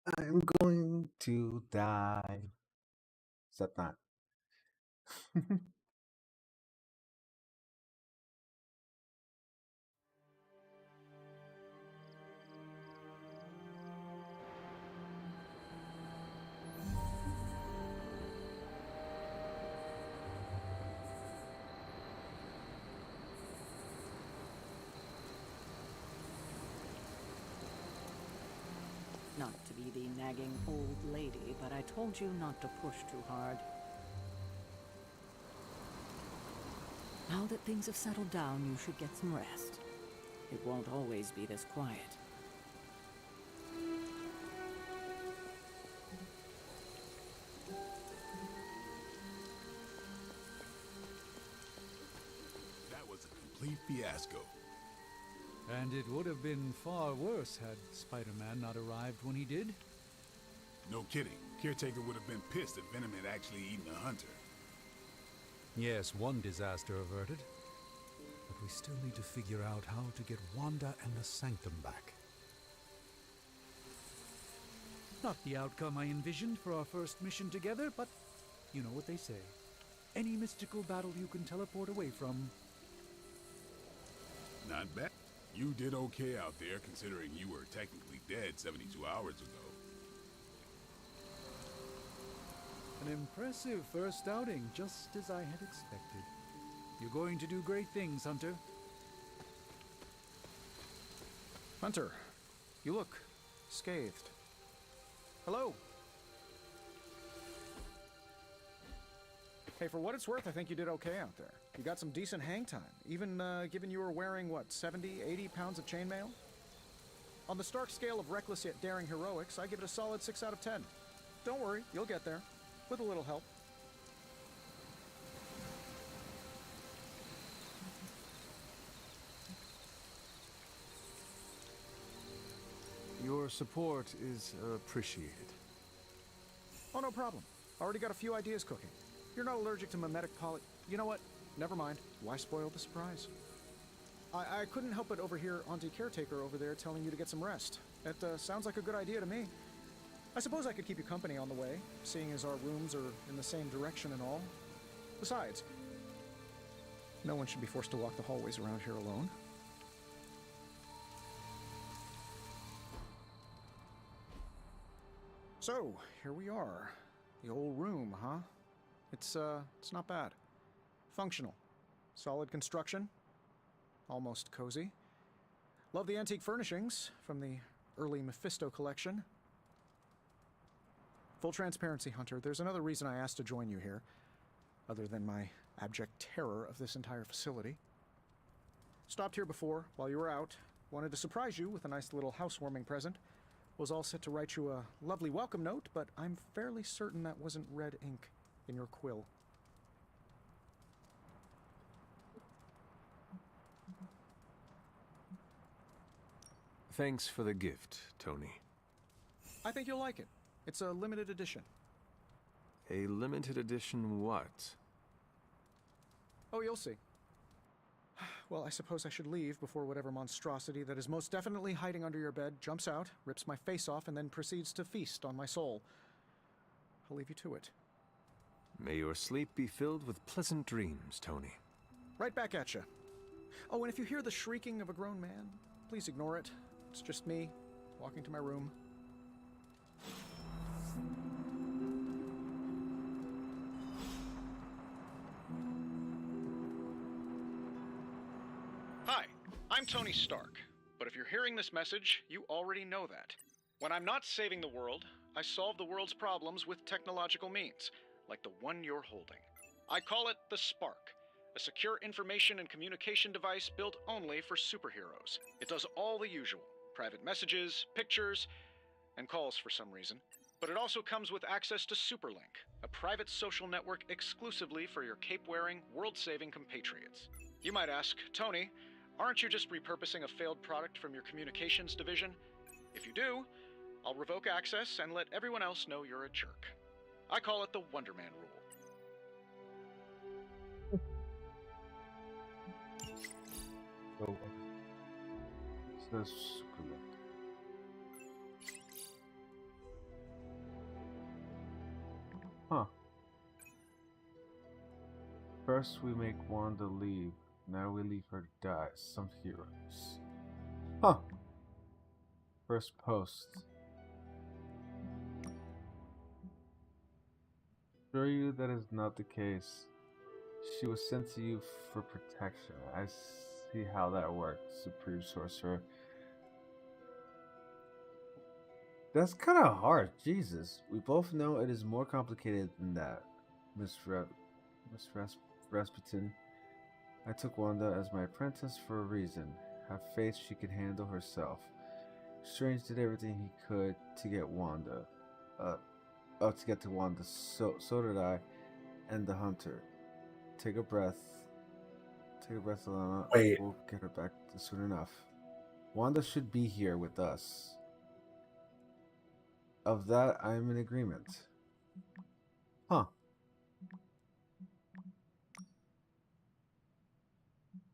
I'm going to die. Is that not? Not to be the nagging old lady, but I told you not to push too hard. Now that things have settled down, you should get some rest. It won't always be this quiet. That was a complete fiasco. And it would have been far worse had Spider-Man not arrived when he did. No kidding. Caretaker would have been pissed if Venom had actually eaten a hunter. Yes, one disaster averted. But we still need to figure out how to get Wanda and the Sanctum back. Not the outcome I envisioned for our first mission together, but you know what they say. Any mystical battle you can teleport away from. Not bad. You did okay out there, considering you were technically dead 72 hours ago. An impressive first outing, just as I had expected. You're going to do great things, Hunter. Hunter, you look scathed. Hello. Hey, for what it's worth, I think you did okay out there. You got some decent hang time, even given you were wearing, what, 70, 80 pounds of chainmail? On the Stark scale of reckless yet daring heroics, I give it a solid 6 out of 10. Don't worry, you'll get there, with a little help. Your support is appreciated. Oh, no problem. Already got a few ideas cooking. You're not allergic to mimetic poly... You know what? Never mind. Why spoil the surprise? I couldn't help but overhear Auntie Caretaker over there telling you to get some rest. That sounds like a good idea to me. I suppose I could keep you company on the way, seeing as our rooms are in the same direction and all. Besides, no one should be forced to walk the hallways around here alone. So, here we are. The old room, huh? It's not bad. Functional. Solid construction. Almost cozy. Love the antique furnishings from the early Mephisto collection. Full transparency, Hunter, there's another reason I asked to join you here, other than my abject terror of this entire facility. Stopped here before, while you were out. Wanted to surprise you with a nice little housewarming present. Was all set to write you a lovely welcome note, but I'm fairly certain that wasn't red ink in your quill. Thanks for the gift, Tony. I think you'll like it. It's a limited edition. A limited edition what? Oh, you'll see. Well, I suppose I should leave before whatever monstrosity that is most definitely hiding under your bed jumps out, rips my face off, and then proceeds to feast on my soul. I'll leave you to it. May your sleep be filled with pleasant dreams, Tony. Right back at you. Oh, and if you hear the shrieking of a grown man, please ignore it. It's just me, walking to my room. Hi, I'm Tony Stark, but if you're hearing this message, you already know that. When I'm not saving the world, I solve the world's problems with technological means, like the one you're holding. I call it the Spark, a secure information and communication device built only for superheroes. It does all the usual, private messages, pictures, and calls for some reason. But it also comes with access to Superlink, a private social network exclusively for your cape-wearing, world-saving compatriots. You might ask, Tony, aren't you just repurposing a failed product from your communications division? If you do, I'll revoke access and let everyone else know you're a jerk. I call it the Wonder Man rule. So, access collect. Huh. First we make Wanda leave, now we leave her to die. Some heroes. Huh. First post. Assure you that is not the case. She was sent to you for protection. I see how that worked, Supreme Sorcerer. That's kind of hard. Jesus. We both know it is more complicated than that, Miss Rasputin. I took Wanda as my apprentice for a reason. Have faith she can handle herself. Strange did everything he could to get Wanda. To get to Wanda. So did I, and the Hunter. Take a breath. Take a breath, Alana. Wait. We'll get her back soon enough. Wanda should be here with us. Of that, I am in agreement. Huh.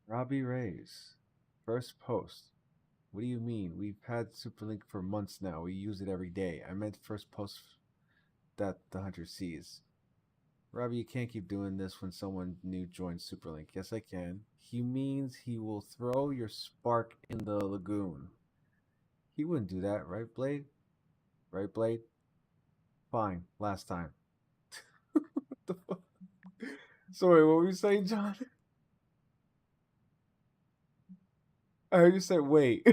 Robbie Reyes. First post. What do you mean? We've had Superlink for months now. We use it every day. I meant first post that the Hunter sees. Robbie, you can't keep doing this when someone new joins Superlink. Yes, I can. He means he will throw your spark in the lagoon. He wouldn't do that, right, Blade? Right, Blade? Fine, last time. What the fuck? Sorry, what were you saying, John? I heard you say wait.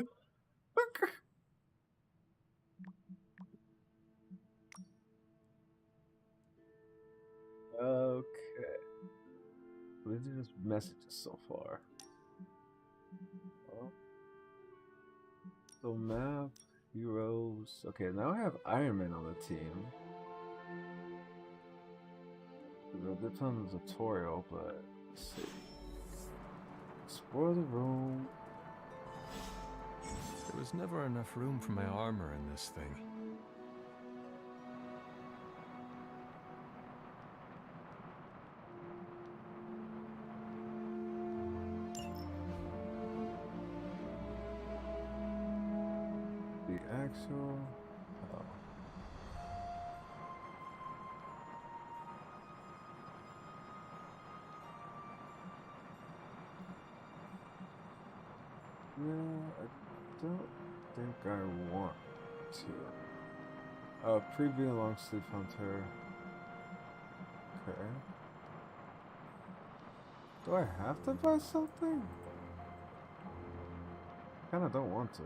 Okay. What are these messages so far? Oh. So map, heroes. Okay, now I have Iron Man on the team. They're on the tutorial, but let's see. Explore the room. There was never enough room for my armor in this thing. The actual. Oh. No, I don't think I want to. Preview long sleeve hunter. Okay. Do I have to buy something? Kinda don't want to.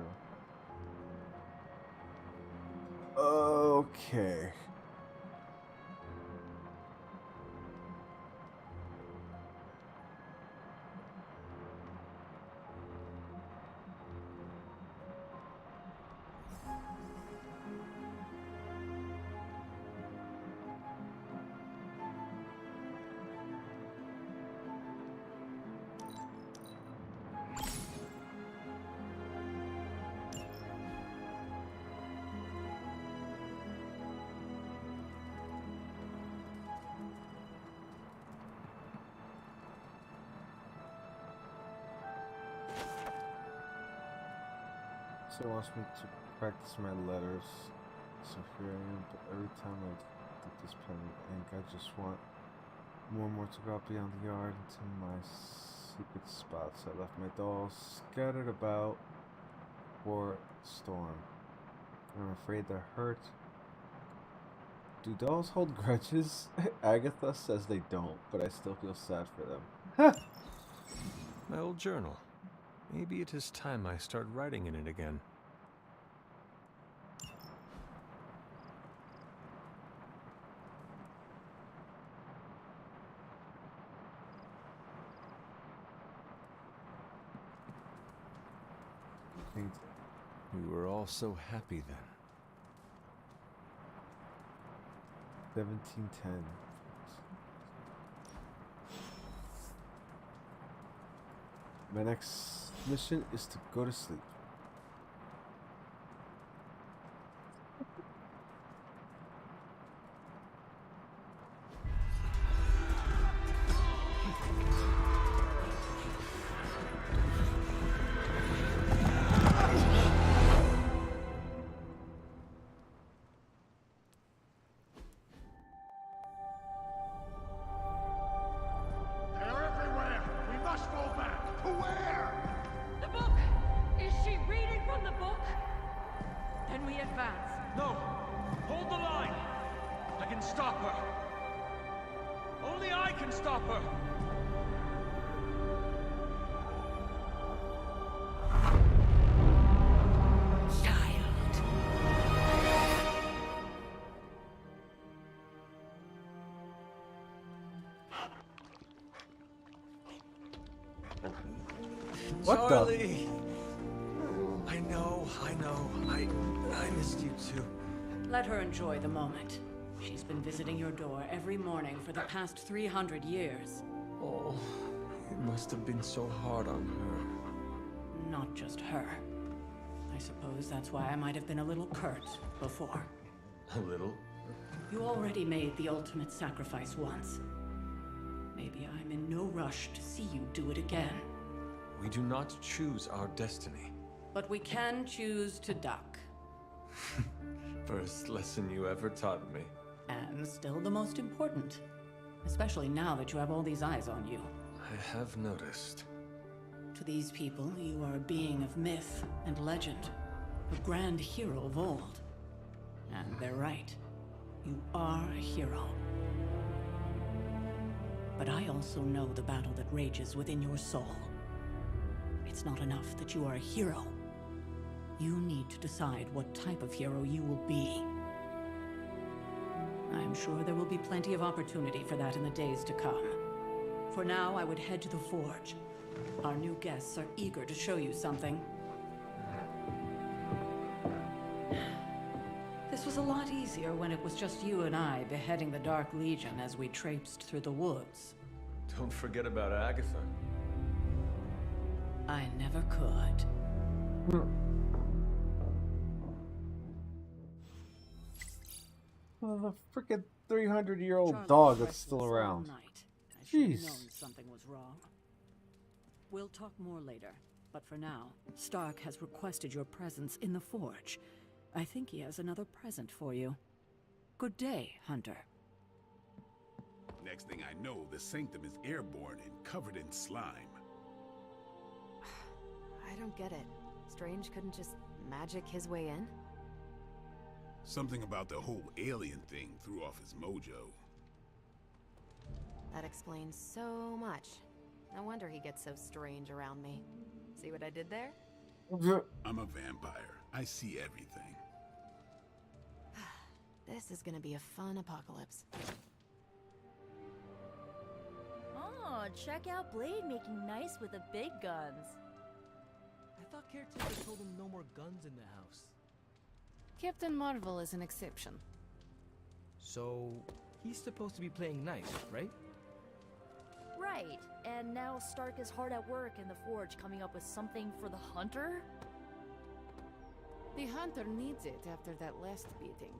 Okay. So wants me to practice my letters. So here I am, but every time I dip this pen in ink, I just want more and more to go out beyond the yard into my secret spots. I left my dolls scattered about for storm. I'm afraid they're hurt. Do dolls hold grudges? Agatha says they don't, but I still feel sad for them. My old journal. Maybe it is time I start writing in it again. We were all so happy then. 1710. My next mission is to go to sleep. stop her! Only I can stop her! What Charlie! I know. I missed you too. Let her enjoy the moment. She's been visiting your door every morning for the past 300 years. Oh, it must have been so hard on her. Not just her. I suppose that's why I might have been a little curt before. A little? You already made the ultimate sacrifice once. Maybe I'm in no rush to see you do it again. We do not choose our destiny. But we can choose to duck. First lesson you ever taught me. And still the most important. Especially now that you have all these eyes on you. I have noticed. To these people, you are a being of myth and legend. A grand hero of old. And they're right. You are a hero. But I also know the battle that rages within your soul. It's not enough that you are a hero. You need to decide what type of hero you will be. I'm sure there will be plenty of opportunity for that in the days to come. For now, I would head to the forge. Our new guests are eager to show you something. This was a lot easier when it was just you and I beheading the Dark Legion as we traipsed through the woods. Don't forget about Agatha. I never could. Well, the freaking 300-year-old Charlie dog was that's still restless all around. night. I should have Jeez. known something was wrong. We'll talk more later, but for now, Stark has requested your presence in the forge. I think he has another present for you. Good day, Hunter. Next thing I know, the sanctum is airborne and covered in slime. I don't get it. Strange couldn't just magic his way in? Something about the whole alien thing threw off his mojo. That explains so much. No wonder he gets so strange around me. See what I did there? I'm a vampire. I see everything. This is gonna be a fun apocalypse. Oh, check out Blade making nice with the big guns. I thought Caretaker told him no more guns in the house. Captain Marvel is an exception. So, he's supposed to be playing nice, right? Right, and now Stark is hard at work in the forge coming up with something for the Hunter? The Hunter needs it after that last beating.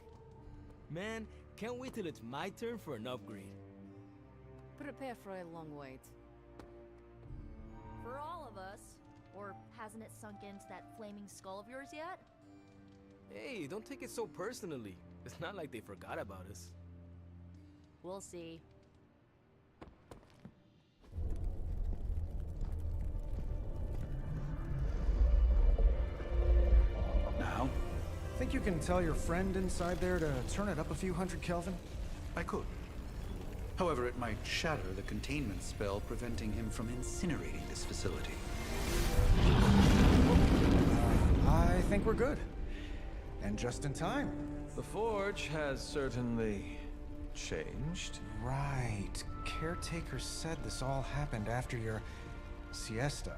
Man, can't wait till it's my turn for an upgrade. Prepare for a long wait. For all of us. Or hasn't it sunk into that flaming skull of yours yet? Hey, don't take it so personally. It's not like they forgot about us. We'll see. Now? Think you can tell your friend inside there to turn it up a few hundred Kelvin? I could. However, it might shatter the containment spell preventing him from incinerating this facility. I think we're good. And just in time. The forge has certainly changed. Right. Caretaker said this all happened after your siesta.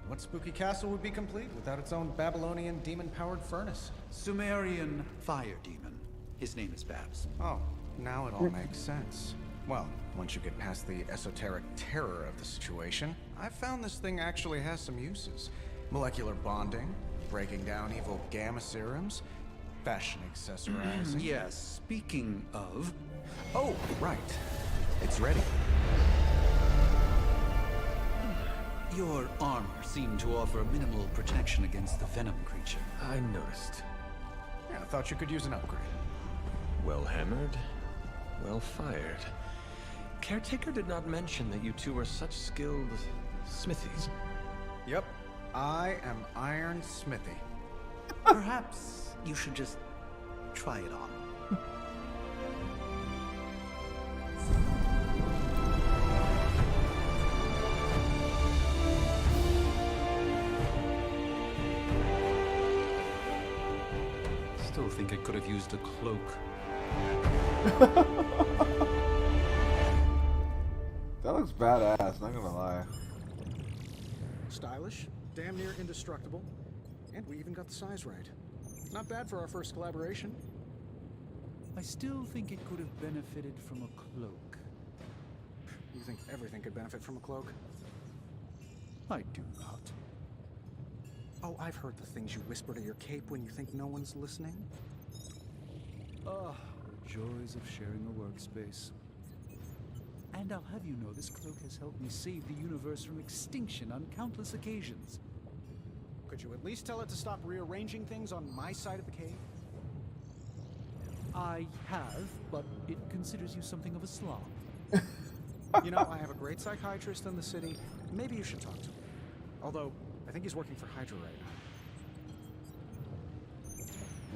What spooky castle would be complete without its own Babylonian demon-powered furnace? Sumerian fire demon. His name is Babs. Oh, now it all makes sense. Well, once you get past the esoteric terror of the situation, I've found this thing actually has some uses. Molecular bonding, breaking down evil gamma serums, fashion accessorizing. Yes, speaking of... Oh, right. It's ready. Your armor seemed to offer minimal protection against the venom creature. I noticed. Yeah, I thought you could use an upgrade. Well hammered, well fired. Caretaker did not mention that you two were such skilled smithies. Yep, I am Iron Smithy. Perhaps you should just try it on. think it could have used a cloak. That looks badass, not gonna lie. Stylish, damn near indestructible, and we even got the size right. Not bad for our first collaboration. I still think it could have benefited from a cloak. You think everything could benefit from a cloak? I do not. Oh, I've heard the things you whisper to your cape when you think no one's listening. Ah, the joys of sharing a workspace. And I'll have you know, this cloak has helped me save the universe from extinction on countless occasions. Could you at least tell it to stop rearranging things on my side of the cave? I have, but it considers you something of a slob. You know, I have a great psychiatrist in the city. Maybe you should talk to him. Although, I think he's working for Hydra right now.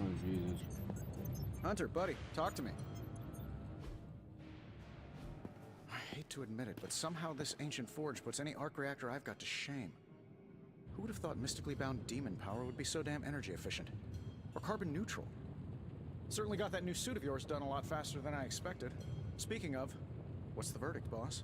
Oh, Jesus. Hunter, buddy, talk to me. I hate to admit it, but somehow this ancient forge puts any arc reactor I've got to shame. Who would have thought mystically bound demon power would be so damn energy efficient? Or carbon neutral? Certainly got that new suit of yours done a lot faster than I expected. Speaking of, what's the verdict, boss?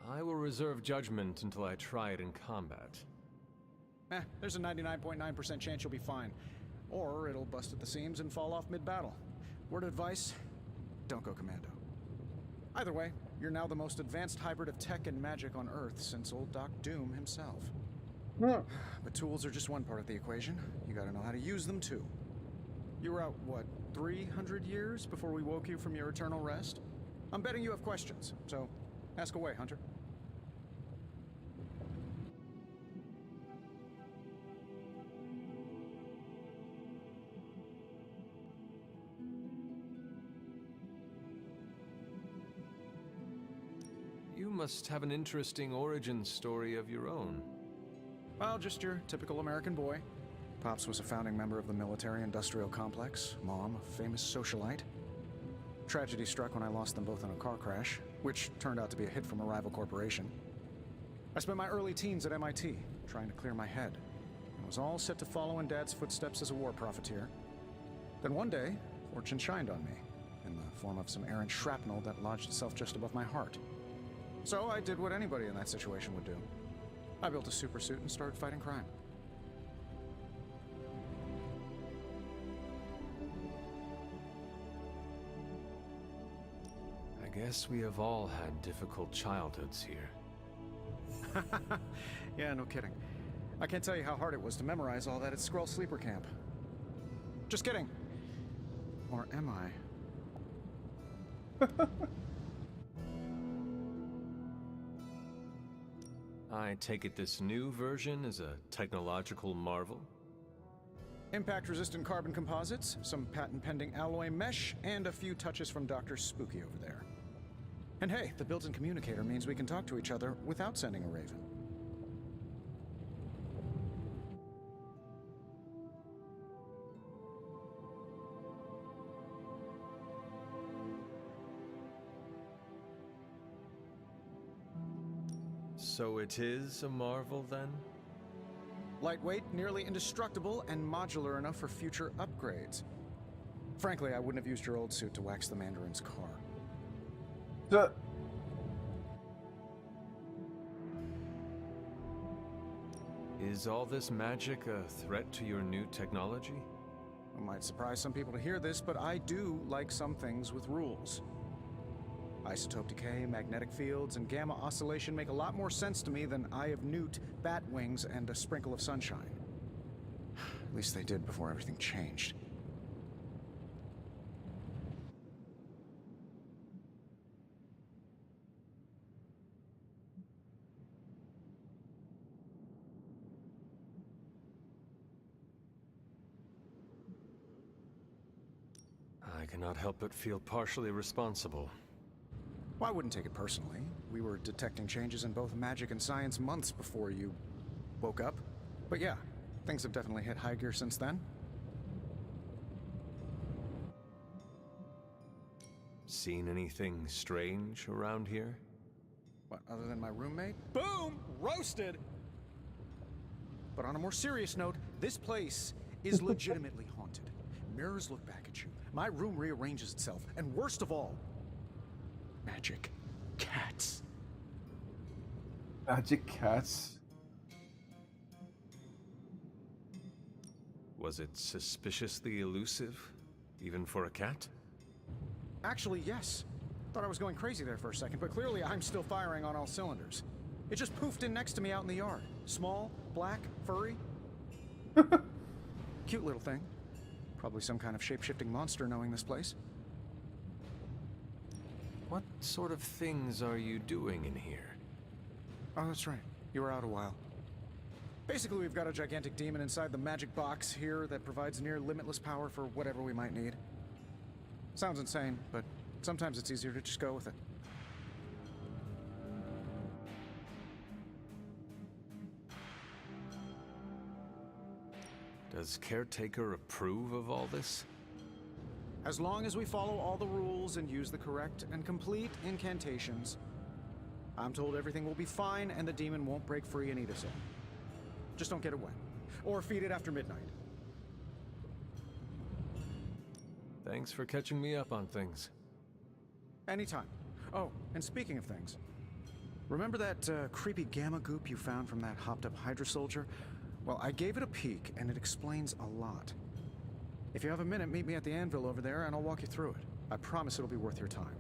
I will reserve judgment until I try it in combat. There's a 99.9% chance you'll be fine. Or it'll bust at the seams and fall off mid-battle. Word of advice, don't go commando. Either way, you're now the most advanced hybrid of tech and magic on Earth since old Doc Doom himself. But tools are just one part of the equation. You gotta know how to use them too. You were out, what, 300 years before we woke you from your eternal rest? I'm betting you have questions, so ask away, Hunter. You must have an interesting origin story of your own. Well, just your typical American boy. Pops was a founding member of the military-industrial complex. Mom, a famous socialite. Tragedy struck when I lost them both in a car crash, which turned out to be a hit from a rival corporation. I spent my early teens at MIT, trying to clear my head, and was all set to follow in Dad's footsteps as a war profiteer. Then one day, fortune shined on me, in the form of some errant shrapnel that lodged itself just above my heart. So I did what anybody in that situation would do. I built a super suit and started fighting crime. I guess we have all had difficult childhoods here. Yeah, no kidding. I can't tell you how hard it was to memorize all that at Skrull Sleeper Camp. Just kidding. Or am I? I take it this new version is a technological marvel? Impact-resistant carbon composites, some patent-pending alloy mesh, and a few touches from Dr. Spooky over there. And hey, the built-in communicator means we can talk to each other without sending a raven. So it is a marvel, then? Lightweight, nearly indestructible, and modular enough for future upgrades. Frankly, I wouldn't have used your old suit to wax the Mandarin's car. Is all this magic a threat to your new technology? It might surprise some people to hear this, but I do like some things with rules. Isotope decay, magnetic fields, and gamma oscillation make a lot more sense to me than Eye of Newt, bat wings, and a sprinkle of sunshine. At least they did before everything changed. I cannot help but feel partially responsible. Well, I wouldn't take it personally. We were detecting changes in both magic and science months before you woke up. But yeah, Things have definitely hit high gear since then. Seen anything strange around here? What, other than my roommate? Boom! Roasted! But on a more serious note, this place is legitimately haunted. Mirrors look back at you. My room rearranges itself. And worst of all, magic cats. Magic cats? Was it suspiciously elusive, even for a cat? Actually, yes. Thought I was going crazy there for a second, but clearly I'm still firing on all cylinders. It just poofed in next to me out in the yard. Small, black, furry. Cute little thing. Probably some kind of shape-shifting monster knowing this place. What sort of things are you doing in here? Oh, that's right. You were out a while. Basically, we've got a gigantic demon inside the magic box here that provides near limitless power for whatever we might need. Sounds insane, but sometimes it's easier to just go with it. Does Caretaker approve of all this? As long as we follow all the rules and use the correct and complete incantations, I'm told everything will be fine and the demon won't break free and eat us all. Just don't get it wet. Or feed it after midnight. Thanks for catching me up on things. Anytime. Oh, and speaking of things, remember that creepy gamma goop you found from that hopped-up Hydra soldier? Well, I gave it a peek, and it explains a lot. If you have a minute, meet me at the anvil over there, and I'll walk you through it. I promise it'll be worth your time.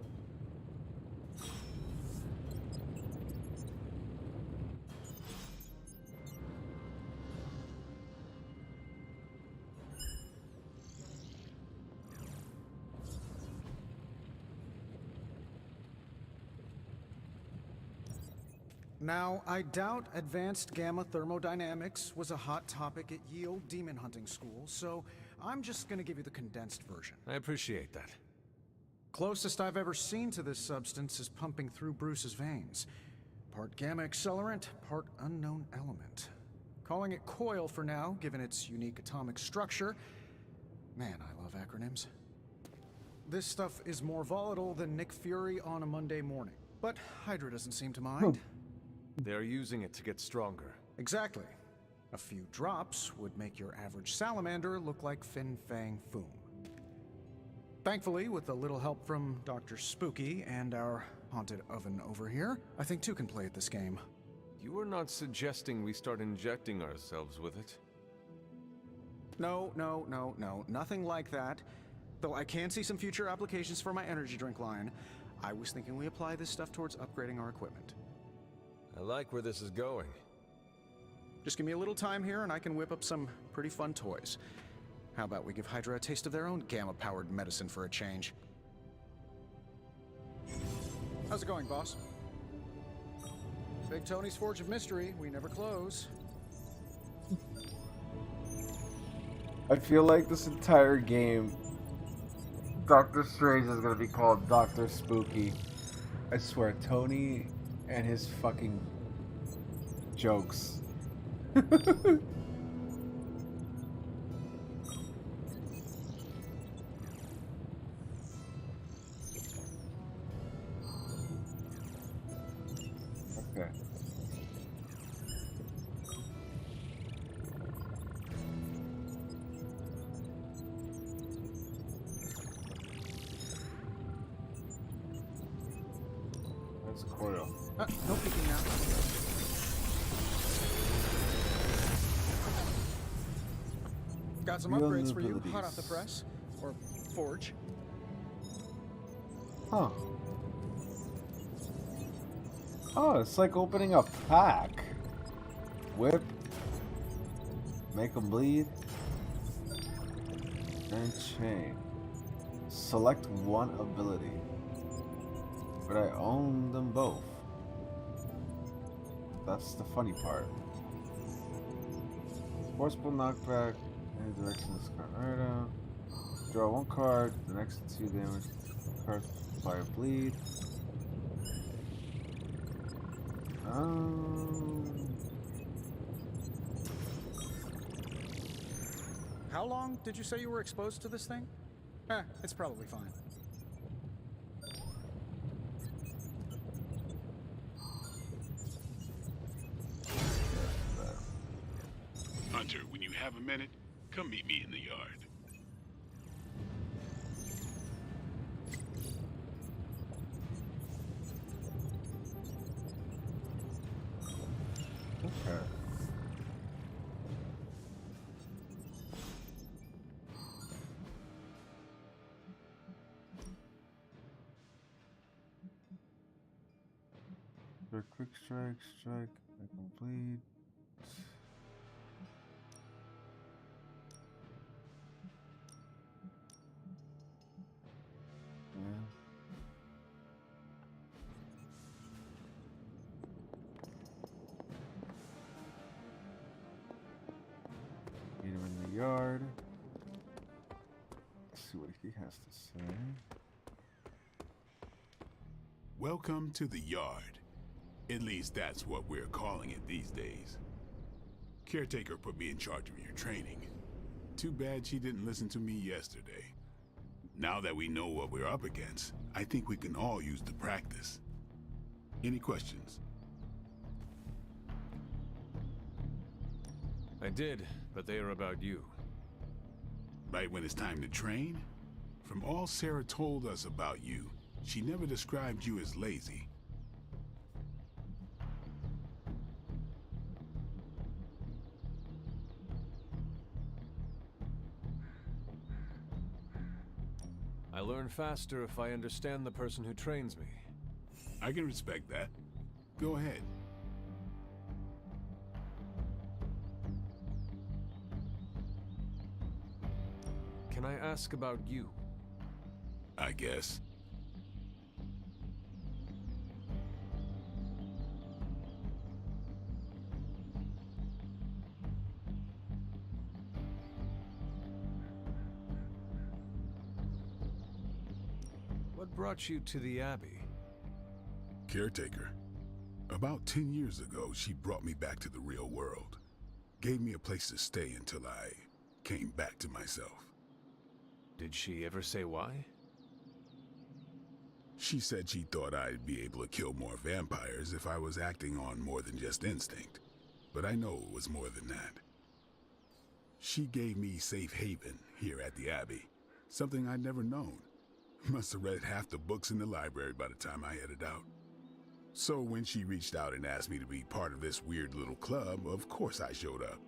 Now, I doubt advanced gamma thermodynamics was a hot topic at Yield Demon Hunting School, so I'm just gonna give you the condensed version. I appreciate that. Closest I've ever seen to this substance is pumping through Bruce's veins. Part gamma accelerant, part unknown element. Calling it coil for now, given its unique atomic structure. Man, I love acronyms. This stuff is more volatile than Nick Fury on a Monday morning, but Hydra doesn't seem to mind. They're using it to get stronger. Exactly. A few drops would make your average salamander look like Fin Fang Foom. Thankfully, with a little help from Dr. Spooky and our haunted oven over here, I think two can play at this game. You are not suggesting we start injecting ourselves with it? No, nothing like that. Though I can see some future applications for my energy drink line. I was thinking we apply this stuff towards upgrading our equipment. I like where this is going. Just give me a little time here and I can whip up some pretty fun toys. How about we give Hydra a taste of their own gamma-powered medicine for a change? How's it going, boss? Big Tony's Forge of Mystery. We never close. I feel like this entire game, Doctor Strange is gonna be called Dr. Spooky. I swear, Tony and his fucking jokes. Okay. That's coil. No peeking now. Got some Real upgrades for you, abilities. hot off the press. Or forge. Huh. Oh, it's like opening a pack. Whip. Make them bleed. And chain. Select one ability. But I own them both. That's the funny part. Forceful knockback. Any direction this card. Alright, draw one card. The next two damage cards fire bleed. How long did you say you were exposed to this thing? It's probably fine. Hunter, when you have a minute, come meet me in the yard. Okay. The quick strike, complete. Yeah. Meet him in the yard. Let's see what he has to say. Welcome to the yard. At least that's what we're calling it these days. Caretaker put me in charge of your training. Too bad she didn't listen to me yesterday. Now that we know what we're up against, I think we can all use the practice. Any questions? I did, but they are about you. Right when it's time to train? From all Sarah told us about you, she never described you as lazy. I learn faster if I understand the person who trains me. I can respect that. Go ahead. Can I ask about you? I guess. What brought you to the Abbey? Caretaker. About 10 years ago, she brought me back to the real world. Gave me a place to stay until I came back to myself. Did she ever say why? She said she thought I'd be able to kill more vampires if I was acting on more than just instinct. But I know it was more than that. She gave me safe haven here at the Abbey. Something I'd never known. Must have read half the books in the library by the time I headed out. So when she reached out and asked me to be part of this weird little club, of course I showed up.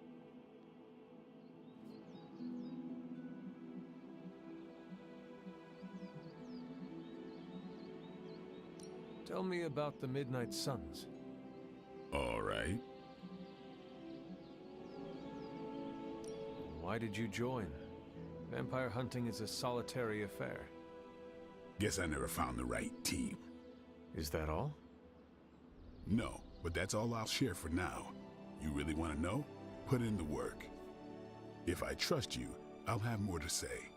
Tell me about the Midnight Suns. All right. Why did you join? Vampire hunting is a solitary affair. Guess I never found the right team. Is that all? No, but that's all I'll share for now. You really want to know? Put in the work. If I trust you, I'll have more to say.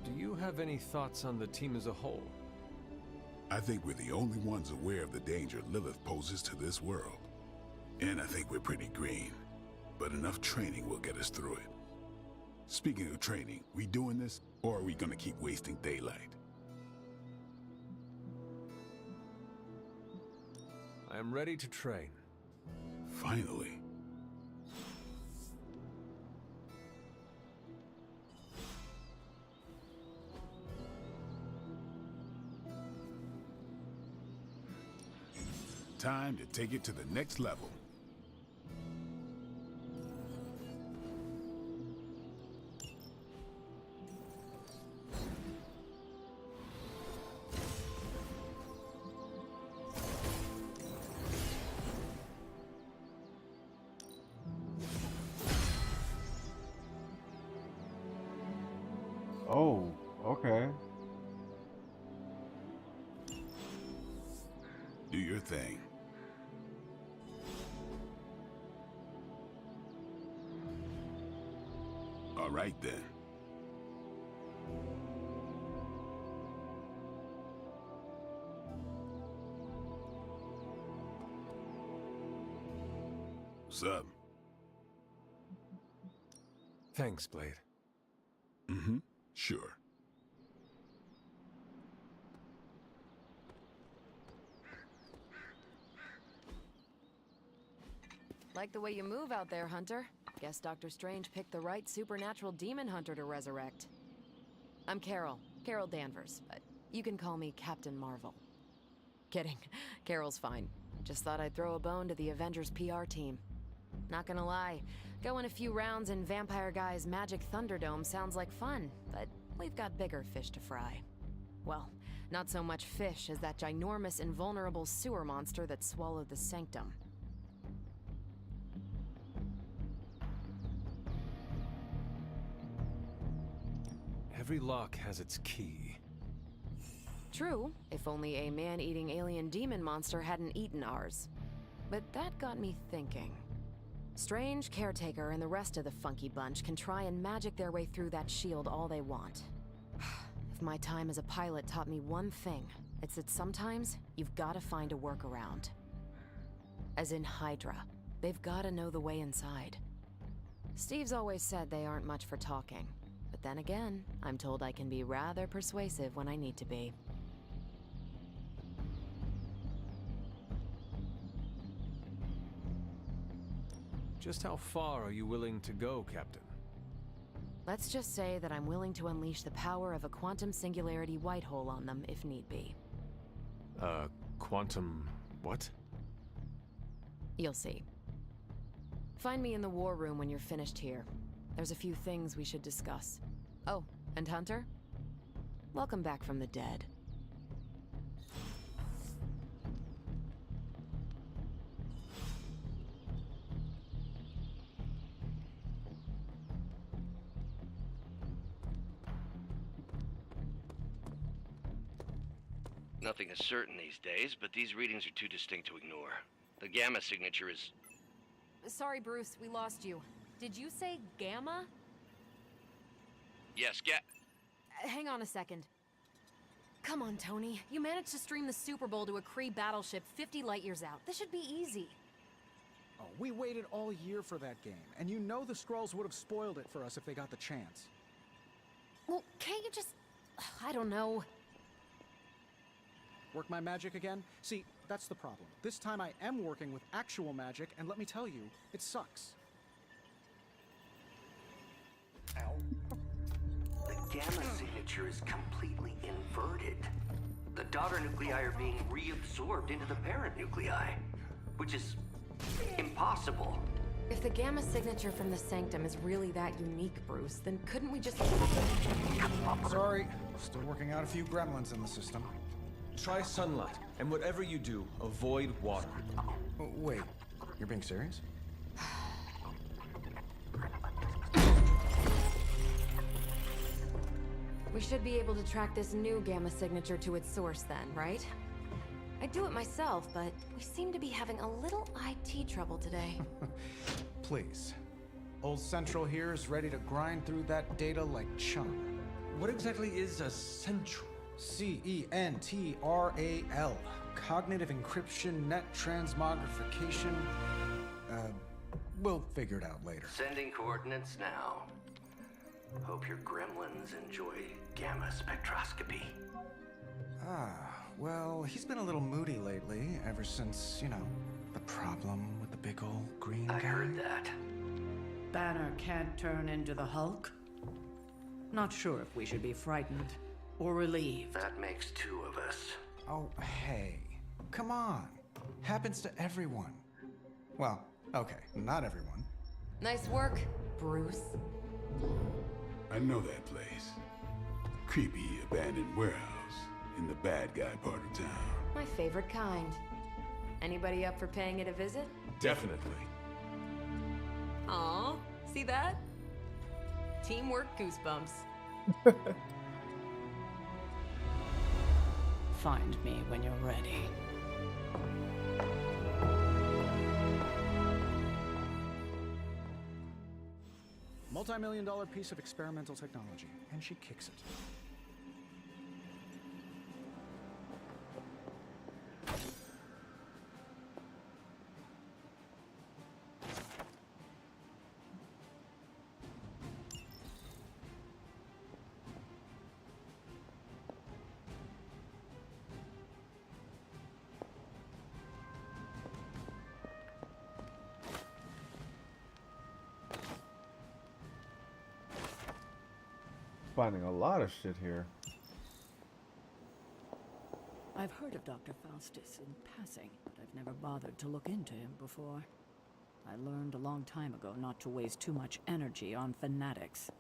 Do you have any thoughts on the team as a whole? I think we're the only ones aware of the danger Lilith poses to this world. And I think we're pretty green. But enough training will get us through it. Speaking of training, we doing this, or are we gonna keep wasting daylight? I am ready to train. Finally. Time to take it to the next level. Oh, okay. Do your thing. All right then. What's up? Thanks, Blade. Mm-hmm. Sure. Like the way you move out there, Hunter. Guess Dr. Strange picked the right supernatural demon hunter to resurrect. I'm Carol Danvers, but you can call me Captain Marvel. Kidding. Carol's fine. Just thought I'd throw a bone to the Avengers PR team. Not gonna lie, going a few rounds in Vampire Guy's Magic Thunderdome sounds like fun, but we've got bigger fish to fry. Well, not so much fish as that ginormous invulnerable sewer monster that swallowed the Sanctum. Every lock has its key. True, if only a man-eating alien demon monster hadn't eaten ours. But that got me thinking. Strange, Caretaker, and the rest of the funky bunch can try and magic their way through that shield all they want. If my time as a pilot taught me one thing, it's that sometimes you've gotta find a workaround. As in Hydra, they've gotta know the way inside. Steve's always said they aren't much for talking. But then again, I'm told I can be rather persuasive when I need to be. Just how far are you willing to go, Captain? Let's just say that I'm willing to unleash the power of a quantum singularity white hole on them if need be. Quantum... what? You'll see. Find me in the war room when you're finished here. There's a few things we should discuss. Oh, and Hunter? Welcome back from the dead. Nothing is certain these days, but these readings are too distinct to ignore. The gamma signature is... Sorry, Bruce, we lost you. Did you say Gamma? Yes, Hang on a second. Come on, Tony. You managed to stream the Super Bowl to a Kree battleship 50 light years out. This should be easy. Oh, we waited all year for that game, and you know the Skrulls would have spoiled it for us if they got the chance. Well, can't you just... I don't know. Work my magic again? See, that's the problem. This time I am working with actual magic, and let me tell you, it sucks. Ow. The gamma signature is completely inverted. The daughter nuclei are being reabsorbed into the parent nuclei, which is impossible. If the gamma signature from the Sanctum is really that unique, Bruce, then couldn't we just... Sorry, still working out a few gremlins in the system. Try sunlight, and whatever you do, avoid water. Oh, wait, you're being serious? We should be able to track this new gamma signature to its source then, right? I'd do it myself, but we seem to be having a little IT trouble today. Please. Old Central here is ready to grind through that data like chum. What exactly is a central? CENTRAL. Cognitive encryption, net transmogrification. We'll figure it out later. Sending coordinates now. Hope your gremlins enjoy gamma spectroscopy. Well, he's been a little moody lately, ever since, you know, the problem with the big old green guy. I heard that. Banner can't turn into the Hulk? Not sure if we should be frightened or relieved. That makes two of us. Oh, hey. Come on. Happens to everyone. Well, okay, not everyone. Nice work, Bruce. I know that place. Creepy abandoned warehouse in the bad guy part of town. My favorite kind. Anybody up for paying it a visit? Definitely. Aw, see that? Teamwork goosebumps. Find me when you're ready. Multi-million-dollar piece of experimental technology, and she kicks it. finding a lot of shit here. I've heard of Dr. Faustus in passing, but I've never bothered to look into him before. I learned a long time ago not to waste too much energy on fanatics.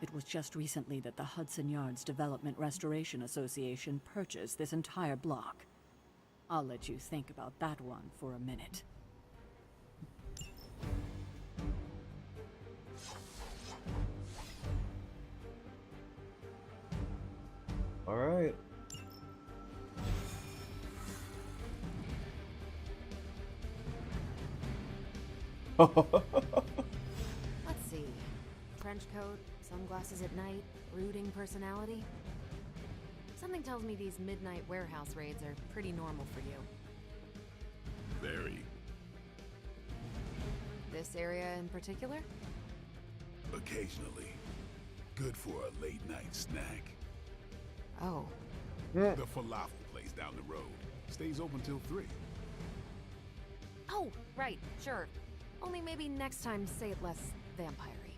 It was just recently that the Hudson Yards Development Restoration Association purchased this entire block. I'll let you think about that one for a minute. All right. Let's see. Trench coat, sunglasses at night, brooding personality. Something tells me these midnight warehouse raids are pretty normal for you. Very. This area in particular? Occasionally. Good for a late night snack. Oh. The falafel place down the road. Stays open till 3. Oh, right, sure. Only maybe next time say it less vampire-y.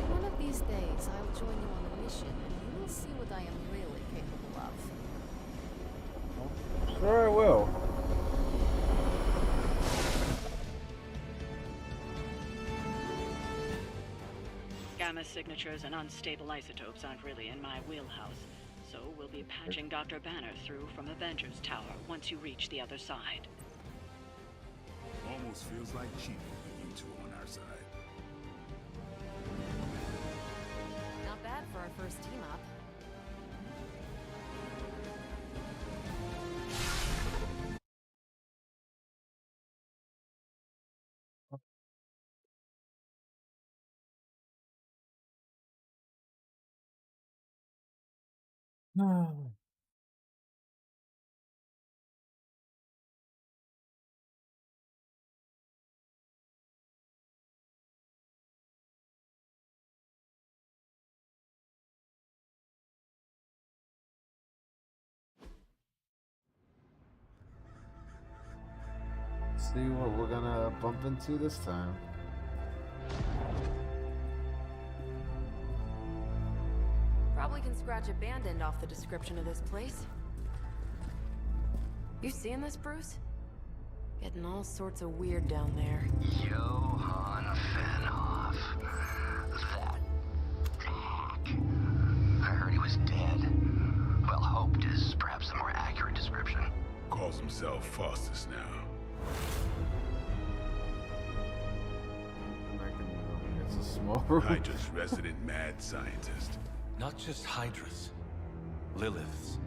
One of these days, I'll join you on a mission, and you will see what I am really capable of. Sure, I will. Gamma signatures and unstable isotopes aren't really in my wheelhouse, so we'll be patching Dr. Banner through from Avengers Tower once you reach the other side. Almost feels like cheating with you two on our side. Not bad for our first team up. See what we're gonna bump into this time. Probably can scratch abandoned off the description of this place. You seeing this, Bruce? Getting all sorts of weird down there. Johann Fenhoff. That hack. I heard he was dead. Well, hoped is perhaps the more accurate description. Calls himself Faustus now. It's a small room. Hydra's resident mad scientist. Not just Hydras. Liliths.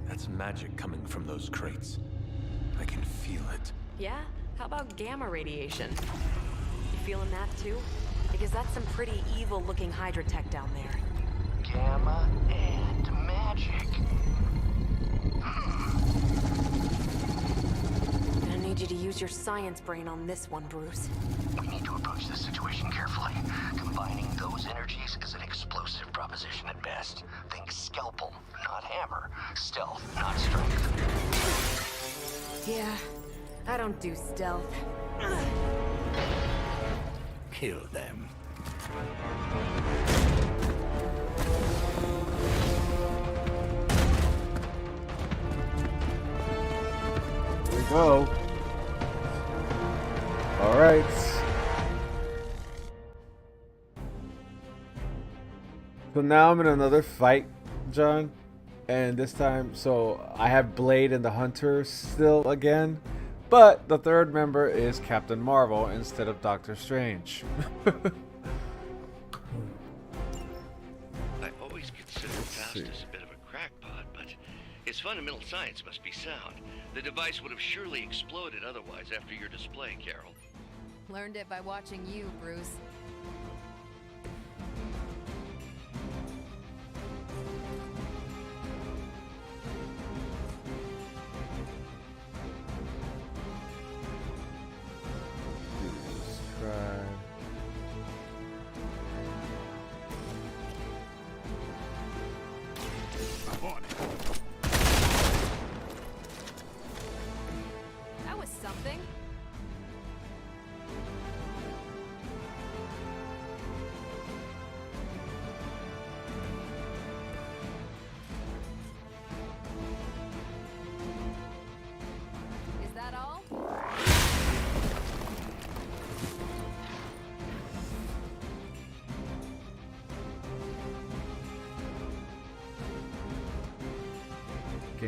That's magic coming from those crates. I can feel it. Yeah? How about gamma radiation? You feeling that too? Because that's some pretty evil-looking Hydra tech down there. Gamma and magic. Gonna need you to use your science brain on this one, Bruce. We need to approach this situation carefully. Combining those energies is an explosive proposition at best. Think scalpel, not hammer. Stealth, not strength. Yeah, I don't do stealth. Kill them. Here we go. All right. So now I'm in another fight, John. And this time, so I have Blade and the Hunter still again. But the third member is Captain Marvel instead of Doctor Strange. I always considered Faustus a bit of a crackpot, but his fundamental science must be sound. The device would have surely exploded otherwise after your display, Carol. Learned it by watching you, Bruce. Let's try.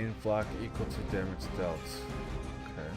Radiant block equal to damage dealt. Okay.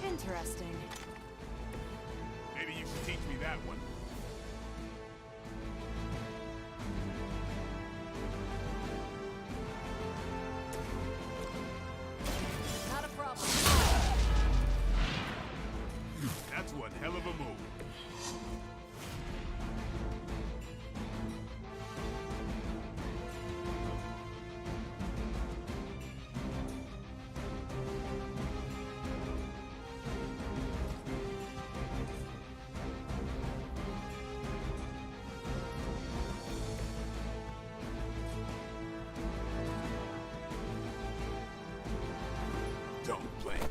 Interesting. Maybe you should teach me that one. Not a problem. That's one hell of a move. Don't blink.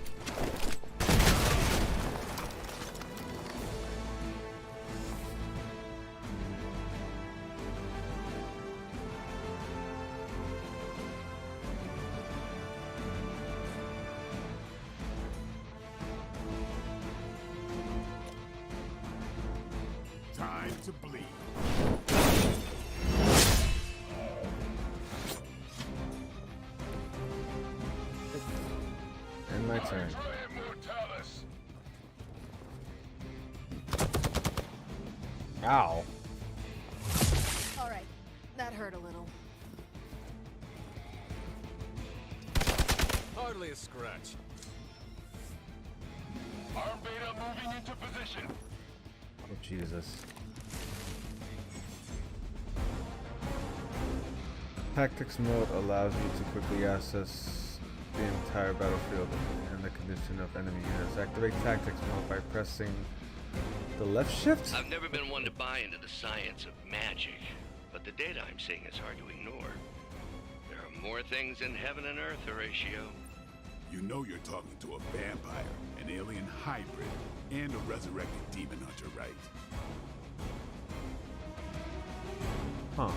Time to bleed. And my turn. Ow. All right, that hurt a little. Hardly a scratch. Arm beta moving into position. Oh, Jesus. Tactics mode allows you to quickly access the entire battlefield and the condition of enemy units. Activate tactics mode by pressing the left shift? I've never been one to buy into the science of magic, but the data I'm seeing is hard to ignore. There are more things in heaven and earth, Horatio. You know you're talking to a vampire, an alien hybrid, and a resurrected demon hunter, right? Huh.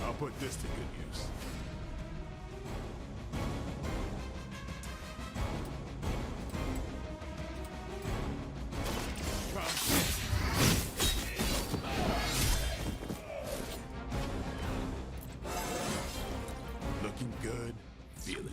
I'll put this to good use. Looking good, feeling good.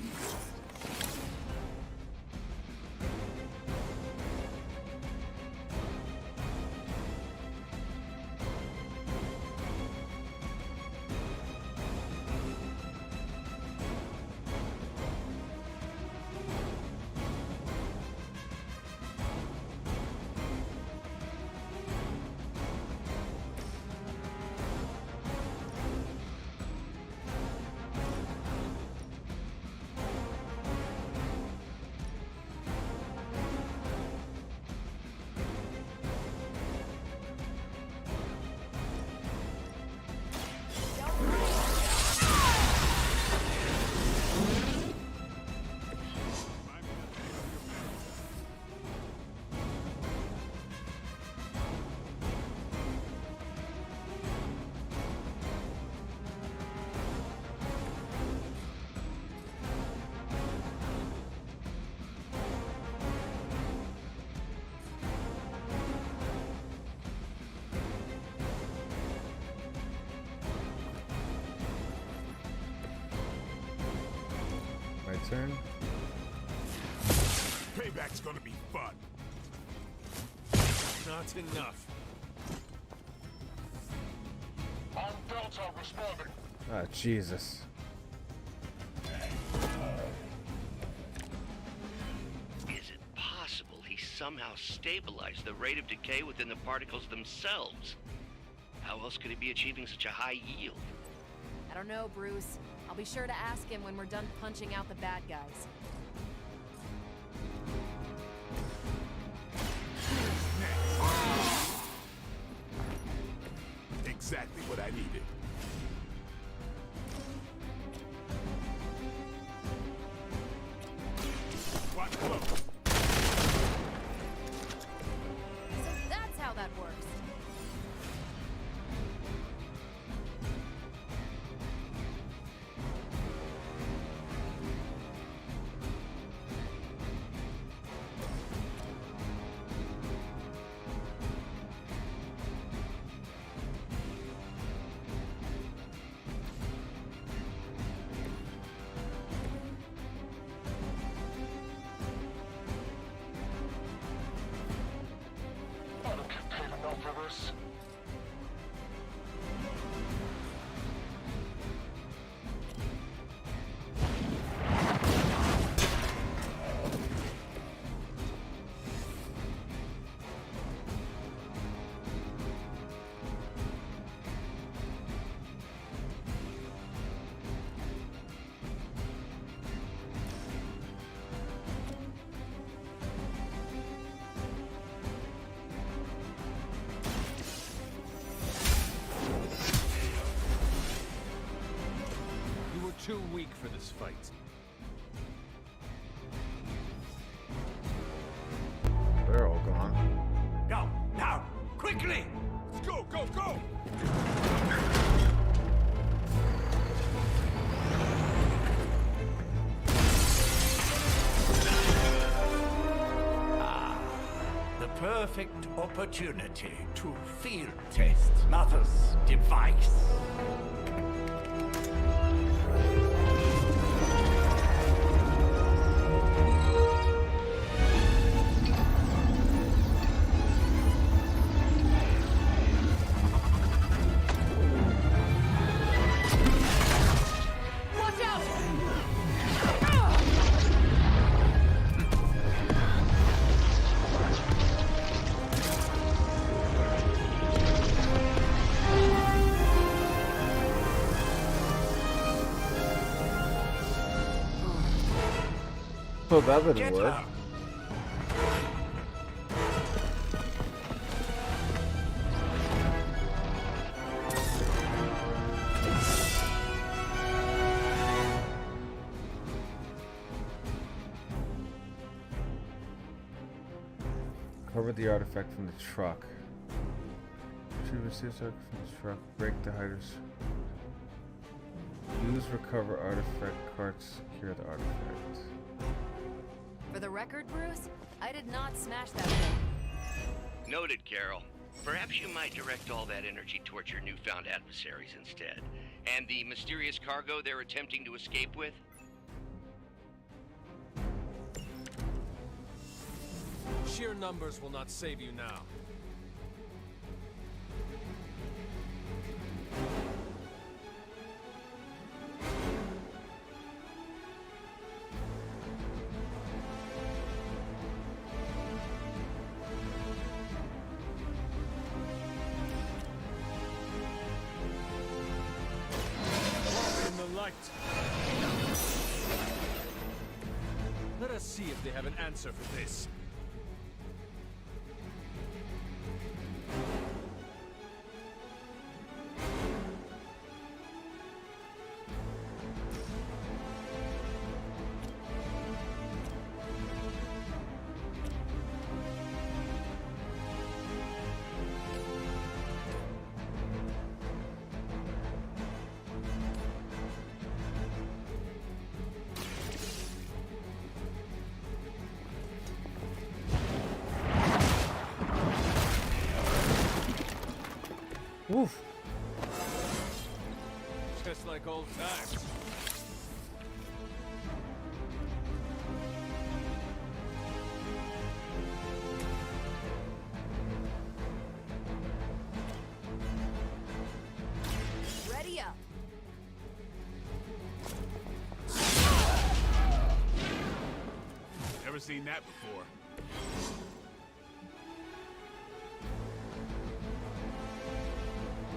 My turn. Payback's gonna be fun. Not enough. On Delta responding. Ah, Jesus. Is it possible he somehow stabilized the rate of decay within the particles themselves? How else could he be achieving such a high yield? I don't know, Bruce. I'll be sure to ask him when we're done punching out the bad guys. Exactly what I needed. Watch close. So that's how that works. I don't get paid enough for this. You were too weak for this fight. They're all gone. Go, now, quickly! Let's go, go, go! The perfect opportunity to field test Mother's device. Watch out! So that didn't Get work. her. Cover the artifact from the truck. Retrieve the artifact from the truck. Break the hiders. Use recover artifact cards. Secure the artifact. For the record, Bruce, I did not smash that thing. Noted, Carol. Perhaps you might direct all that energy towards your newfound adversaries instead. And the mysterious cargo they're attempting to escape with? Sheer numbers will not save you now. Walk in the light. Let us see if they have an answer for this. Oof. Just like old times. Bruce, seen that before.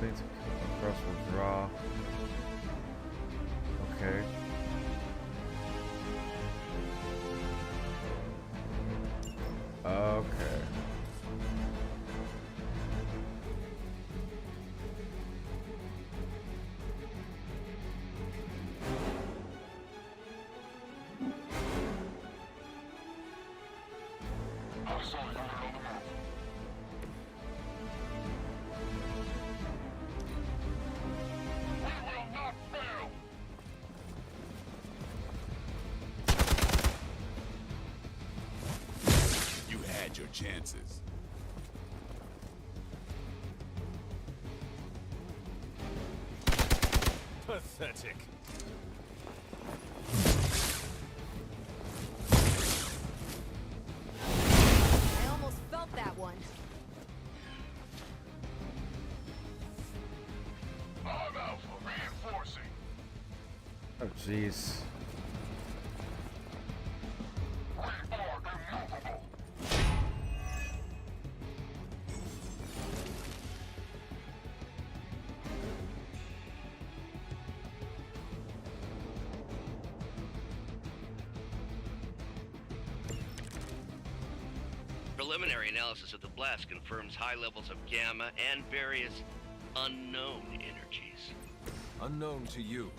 Things across will draw. Okay. Okay. You had your chances. Pathetic. I almost felt that one. I'm Alpha reinforcing. Oh, jeez. Preliminary analysis of the blast confirms high levels of gamma and various unknown energies. Unknown to you.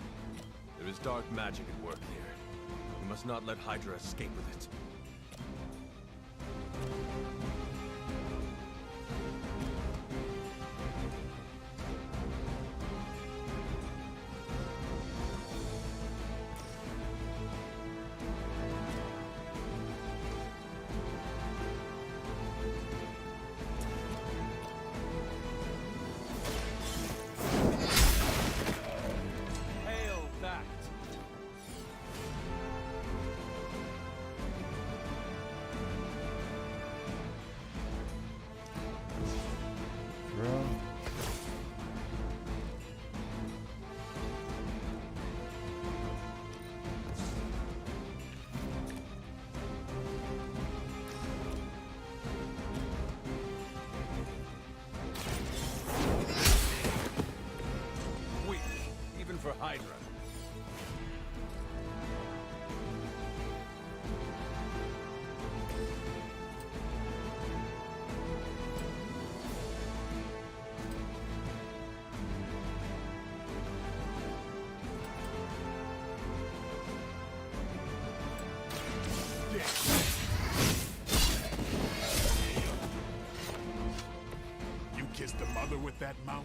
There is dark magic at work here. We must not let Hydra escape with it. Hail that. Draw. Weak, even for Hydra. You kissed the mother with that mouth?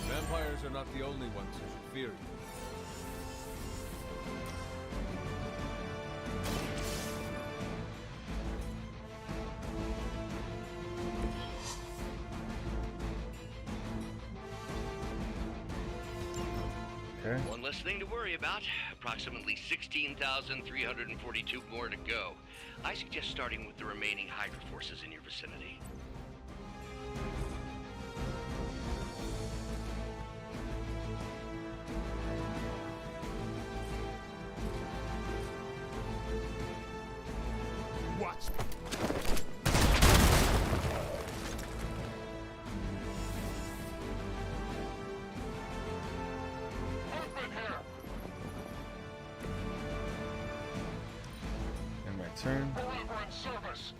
Vampires are not the only ones who should fear you. Okay. One less thing to worry about. Approximately 16,342 more to go. I suggest starting with the remaining Hydra forces in your vicinity. Watch me. And my turn. Service.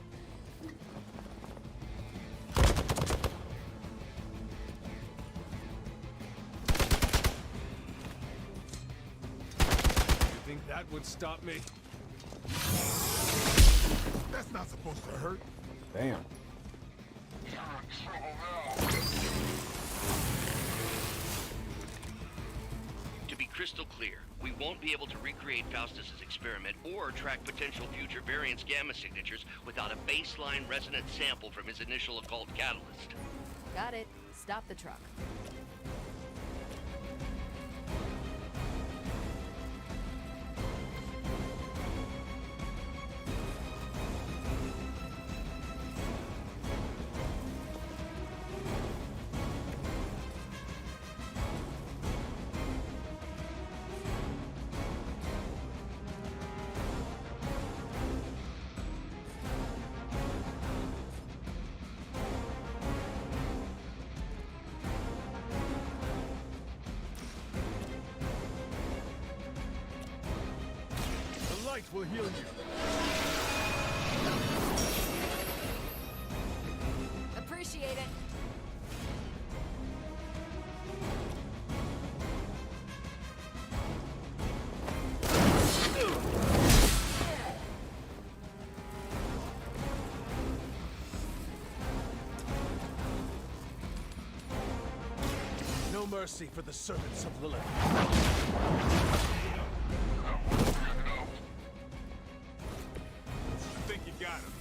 You think that would stop me? That's not supposed to hurt. Damn. To be crystal clear, We won't be able to recreate Faustus's experiment or track potential future variants' gamma signatures without a baseline resonance sample from his initial occult catalyst. Got it. Stop the truck. The light will heal you. Appreciate it. No mercy for the servants of Lilith. I think you got him.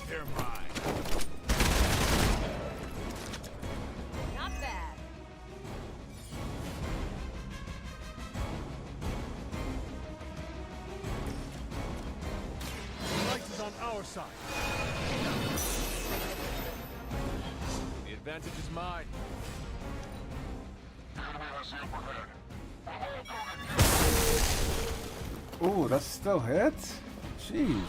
They're mine. Not bad. The light is on our side. The advantage is mine. Ooh, that still hits? Jeez.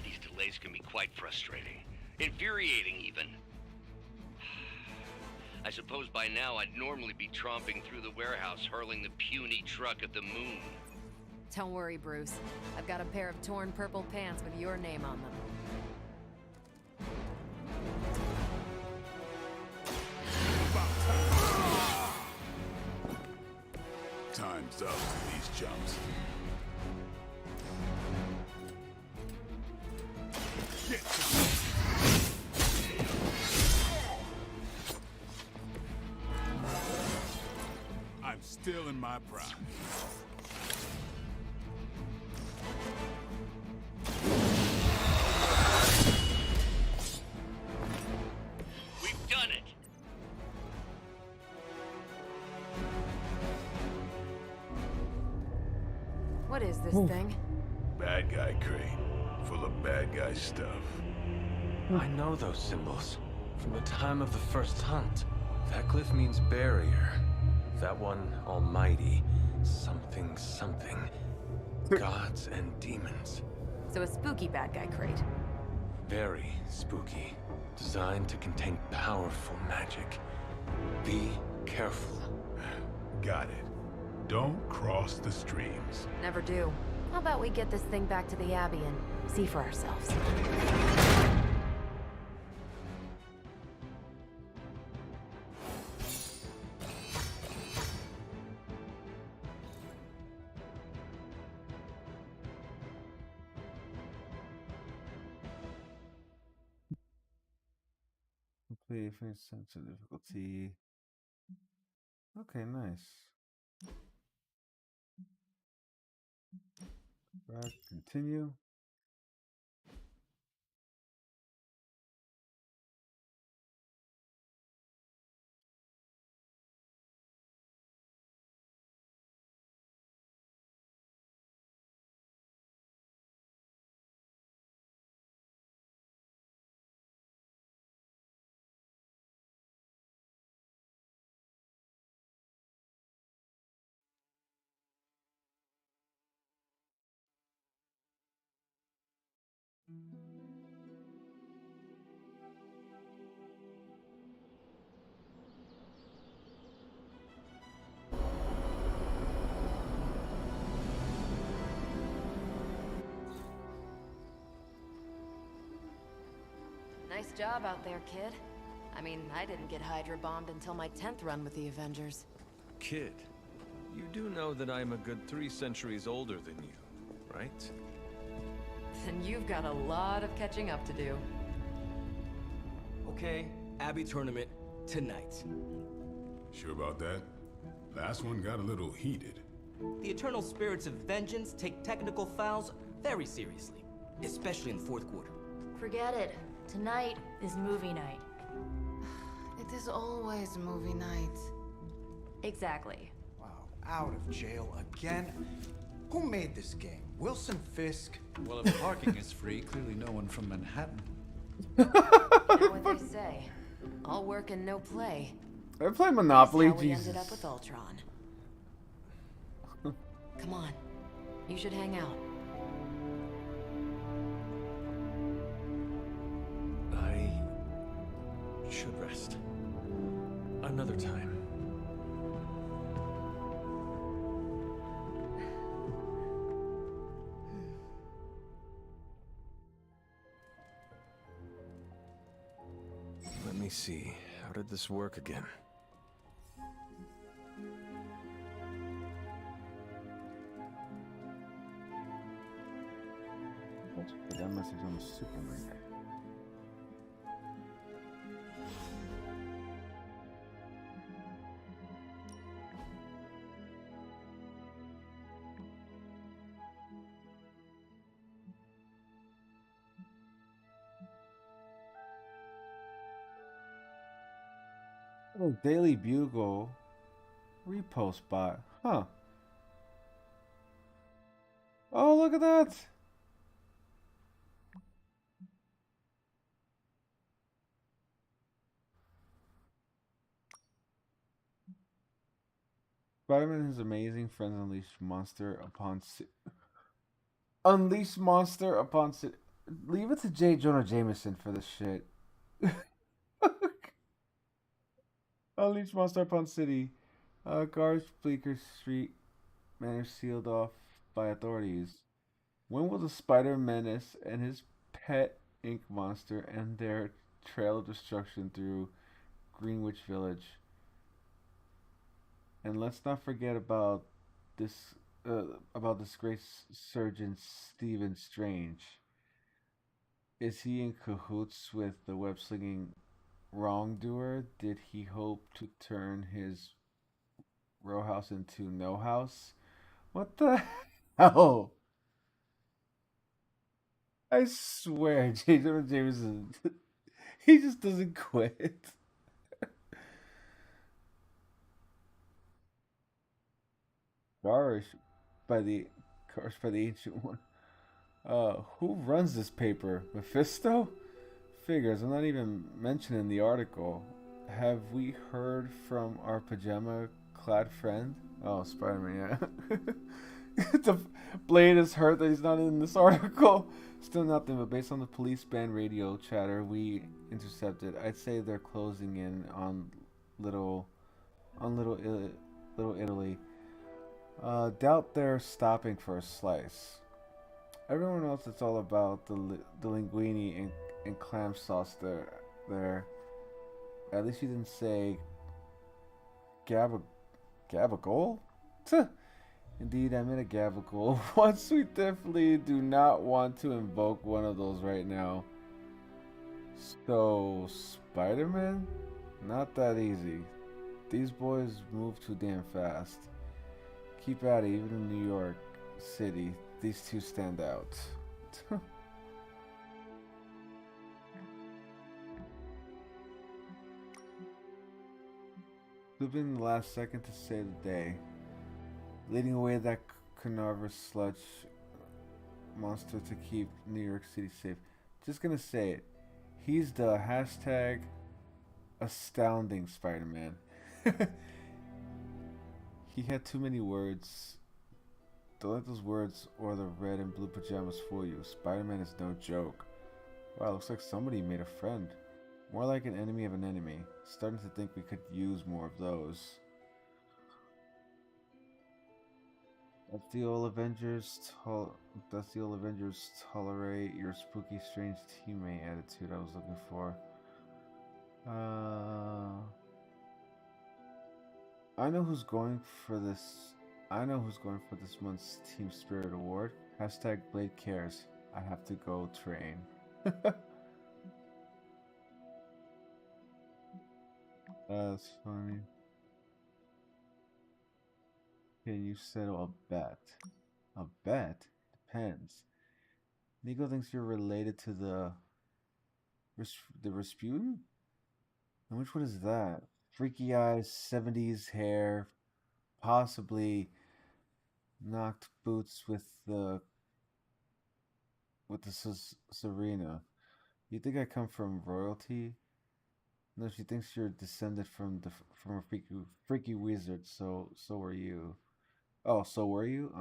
These delays can be quite frustrating. Infuriating, even. I suppose by now I'd normally be tromping through the warehouse, hurling the puny truck at the moon. Don't worry, Bruce. I've got a pair of torn purple pants with your name on them. Time's up for these chumps. Get I'm still in my prime. We've done it! What is this thing? Bad guy crate, full of bad guy stuff. I know those symbols from the time of the first hunt. That glyph means barrier. That one, almighty. Something, something. Gods and demons. So a spooky bad guy crate. Very spooky. Designed to contain powerful magic. Be careful. Got it. Don't cross the streams. Never do. How about we get this thing back to the Abbey and see for ourselves? Complete sense of difficulty. Okay, nice. Right, continue. Nice job out there, kid. I mean, I didn't get Hydra bombed until my 10th run with the Avengers. Kid, you do know that I'm a good 3 centuries older than you, right? Then you've got a lot of catching up to do. Okay, Abbey tournament tonight. Sure about that? Last one got a little heated. The Eternal Spirits of Vengeance take technical fouls very seriously, especially in the fourth quarter. Forget it. Tonight is movie night. It is always movie night. Exactly. Wow, out of jail again? Who made this game? Wilson Fisk? Well, if parking is free, clearly no one from Manhattan. You know what they say. All work and no play. I play Monopoly, That's how we Jesus. ended up with Ultron. Come on. You should hang out. I should rest. Another time. Let me see. How did this work again? Let's put that message on the super link. Oh, Daily Bugle repost bot. Huh. Oh, look at that. Spider-Man and his amazing friends unleash monster upon unleash monster upon leave it to J. Jonah Jameson for this shit. Unleash monster upon city. Guards Bleecker Street manor sealed off by authorities. When will the Spider Menace and his pet ink monster end their trail of destruction through Greenwich Village? And let's not forget about disgraced surgeon Stephen Strange. Is he in cahoots with the web-slinging wrongdoer? Did he hope to turn his row house into no house? What the hell? I swear, J. Jonah Jameson, he just doesn't quit. Garish by the Ancient One. Who runs this paper? Mephisto? Figures, I'm not even mentioning the article. Have we heard from our pajama-clad friend? Oh, Spider-Man, yeah. The Blade is hurt that he's not in this article. Still nothing, but based on the police band radio chatter we intercepted, I'd say they're closing in on Little Italy. Doubt they're stopping for a slice. Everyone else, it's all about the linguine and clam sauce there. At least you didn't say gabagool? Tuh. Indeed, I'm in a gabagool. Once we definitely do not want to invoke one of those right now. So, Spider-Man? Not that easy. These boys move too damn fast. Keep at it, even in New York City. These two stand out. Flipping the last second to save the day. Leading away that Carnarvous sludge monster to keep New York City safe. Just gonna say it. He's the hashtag astounding Spider-Man. He had too many words Don't let those words or the red and blue pajamas fool you. Spider-Man is no joke. Wow, looks like somebody made a friend. More like an enemy of an enemy. Starting to think we could use more of those. That's the old Avengers tolerate your spooky, strange teammate attitude I was looking for. I know who's going for this. I know who's going for this month's Team Spirit Award. Hashtag Blade Cares. I have to go train. That's funny. Can you settle a bet? A bet? Depends. Nico thinks you're related to the Rasputin? And which one is that? Freaky eyes, 70s hair, possibly knocked boots with the Serena. You think I come from royalty? No, she thinks you're descended from a freaky wizard. So were you. Oh, so were you?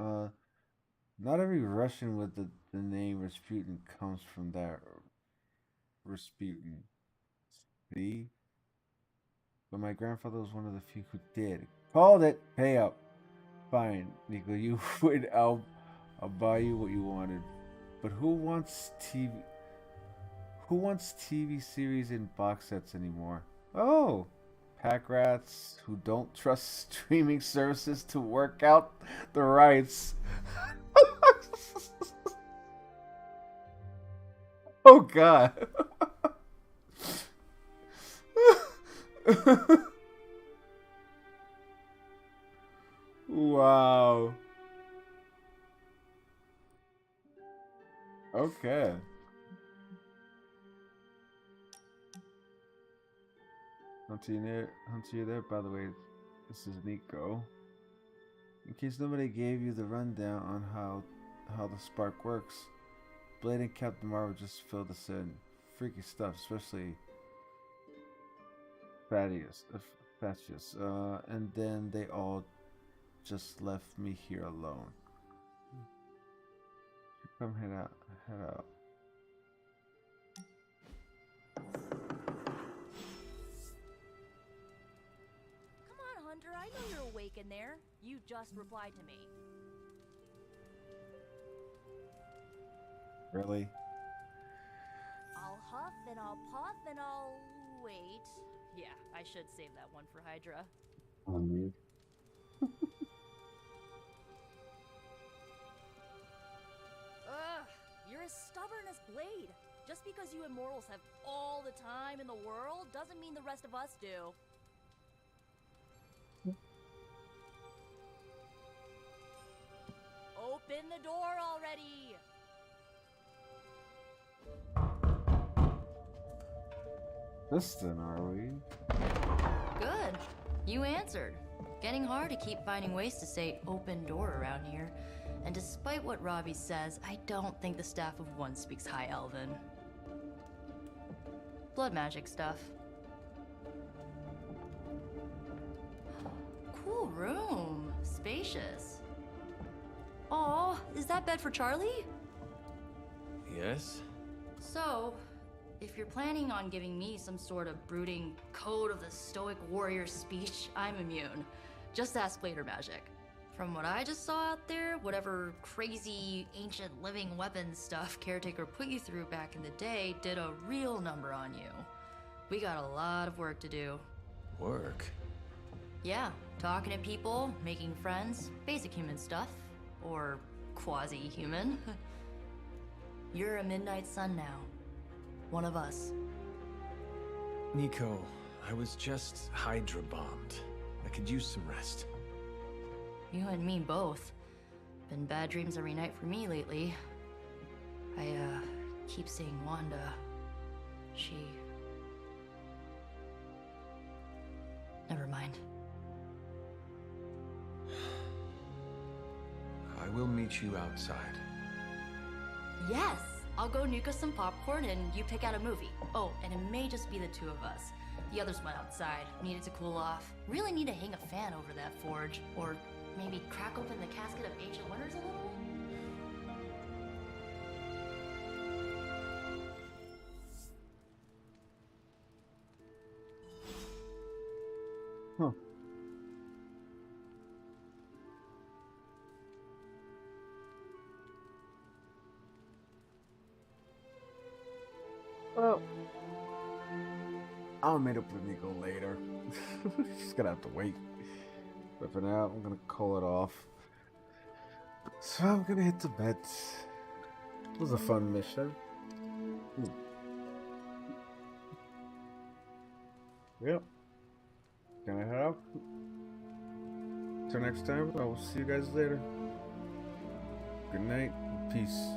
Not every Russian with the name Rasputin comes from that Rasputin. See? But my grandfather was one of the few who did. Called it! Pay up. Fine, Nico, you win. I'll buy you what you wanted. But who wants TV series in box sets anymore? Oh! Pack rats who don't trust streaming services to work out the rights. Oh god. Wow. Okay. Hunter, you there? By the way, this is Nico. In case nobody gave you the rundown on how the spark works, Blade and Captain Marvel just filled us in. Freaky stuff, especially Thaddeus. And then they all just left me here alone. Come head out. Hunter, I know you're awake in there. You just replied to me. Really? I'll huff and I'll puff and I'll wait. Yeah, I should save that one for Hydra. Ugh, you're as stubborn as Blade. Just because you immortals have all the time in the world doesn't mean the rest of us do. Open the door already! Distant, are we? Good. You answered. Getting hard to keep finding ways to say open door around here. And despite what Robbie says, I don't think the staff of one speaks High Elven. Blood magic stuff. Cool room. Spacious. Aw, is that bed for Charlie? Yes? So, if you're planning on giving me some sort of brooding code of the stoic warrior speech, I'm immune. Just ask Blade or Magic. From what I just saw out there, whatever crazy ancient living weapons stuff Caretaker put you through back in the day did a real number on you. We got a lot of work to do. Work? Yeah, talking to people, making friends, basic human stuff. Or quasi-human. You're a Midnight Sun now. One of us. Nico, I was just Hydra bombed. I could use some rest. You and me both. Been bad dreams every night for me lately. I, keep seeing Wanda. She... Never mind. I will meet you outside. Yes! I'll go nuke us some popcorn and you pick out a movie. Oh, and it may just be the two of us. The others went outside, needed to cool off. Really need to hang a fan over that forge. Or Maybe crack open the casket of ancient wonders a little? Huh. Well, I'll meet up with Nico later. She's gonna have to wait. But for now, I'm gonna call it off. So I'm gonna hit to bed. It was a fun mission. Yep. Gonna head out. Till next time, I will see you guys later. Good night. Peace.